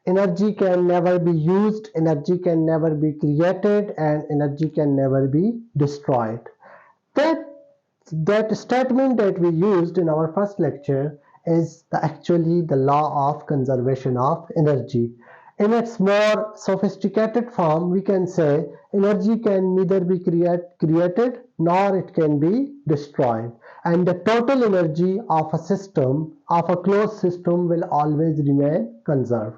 energy can never be used, energy can never be created, and energy can never be destroyed. That statement that we used in our first lecture is actually the law of conservation of energy. In its more sophisticated form, we can say energy can neither be created nor it can be destroyed. And the total energy of a system, of a closed system, will always remain conserved.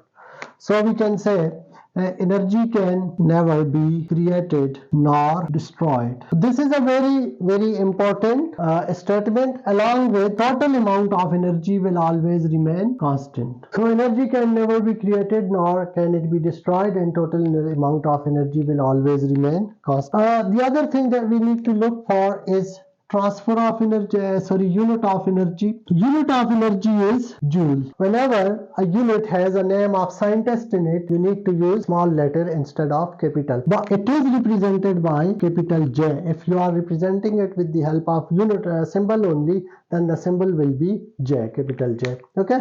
So we can say energy can never be created nor destroyed. This is a very important statement. Along with total amount of energy will always remain constant. So energy can never be created nor can it be destroyed, and total amount of energy will always remain constant. The other thing that we need to look for is transfer of energy, unit of energy. Unit of energy is joule. Whenever a unit has a name of scientist in it, you need to use small letter instead of capital. But it is represented by capital J. If you are representing it with the help of unit symbol only, then the symbol will be J, capital J. Okay.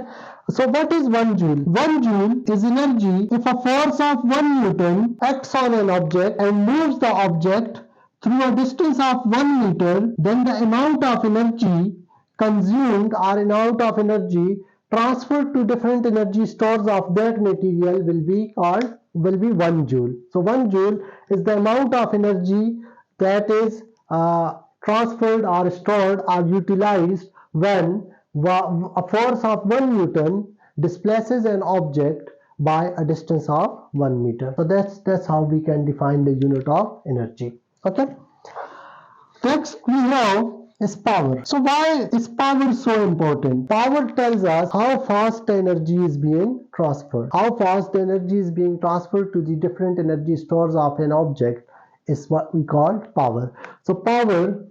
So what is 1 joule? 1 joule is energy if a force of 1 Newton acts on an object and moves the object through a distance of 1 meter, then the amount of energy consumed or amount of energy transferred to different energy stores of that material will be 1 joule. So 1 joule is the amount of energy that is transferred or stored or utilized when a force of 1 Newton displaces an object by a distance of 1 meter. So that's how we can define the unit of energy. Okay. Next we have is power. So why is power so important? Power tells us how fast the energy is being transferred. How fast the energy is being transferred to the different energy stores of an object is what we call power. So power,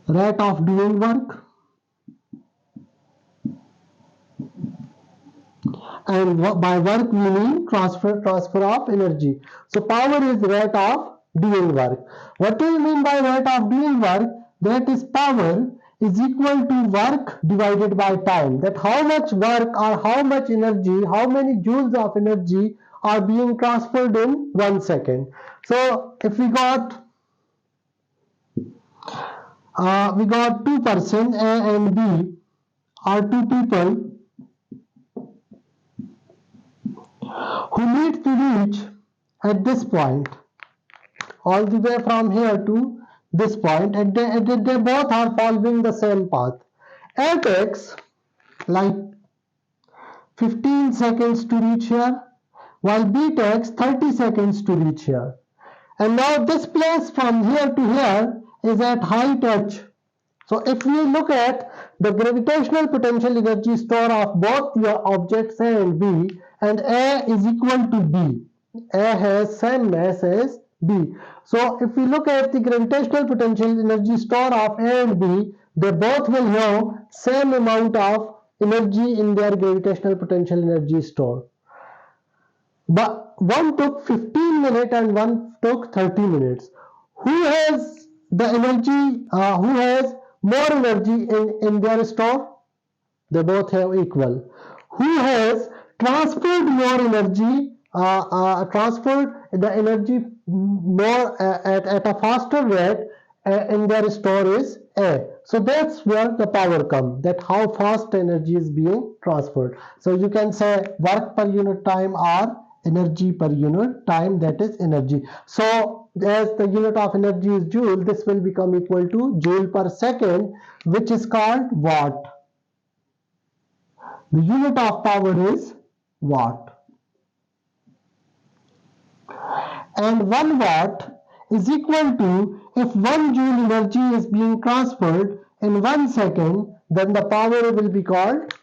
rate of doing work, and by work we mean transfer of energy. So power is rate of doing work. What do you mean by rate of doing work? That is power is equal to work divided by time. That how much work or how much energy, how many joules of energy are being transferred in 1 second. So if we got two persons, A and B, are two people who need to reach at this point, all the way from here to this point, and they both are following the same path. A takes like 15 seconds to reach here, while B takes 30 seconds to reach here. And now this place from here to here is at height h. So if we look at the gravitational potential energy store of both the objects A and B, and A is equal to B. A has same mass as B. So if we look at the gravitational potential energy store of A and B, they both will have same amount of energy in their gravitational potential energy store. But one took 15 minutes and one took 30 minutes. Who has the energy, who has more energy in their store? They both have equal. Who has transferred more energy, transferred the energy more at a faster rate in their store is A. So that's where the power comes, that how fast energy is being transferred. So you can say work per unit time or energy per unit time, that is energy. So as the unit of energy is joule, this will become equal to joule per second, which is called watt. The unit of power is watt. And 1 watt is equal to, if 1 joule energy is being transferred in 1 second, then the power will be called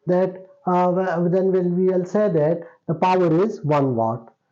that, then we will say that the power is 1 watt.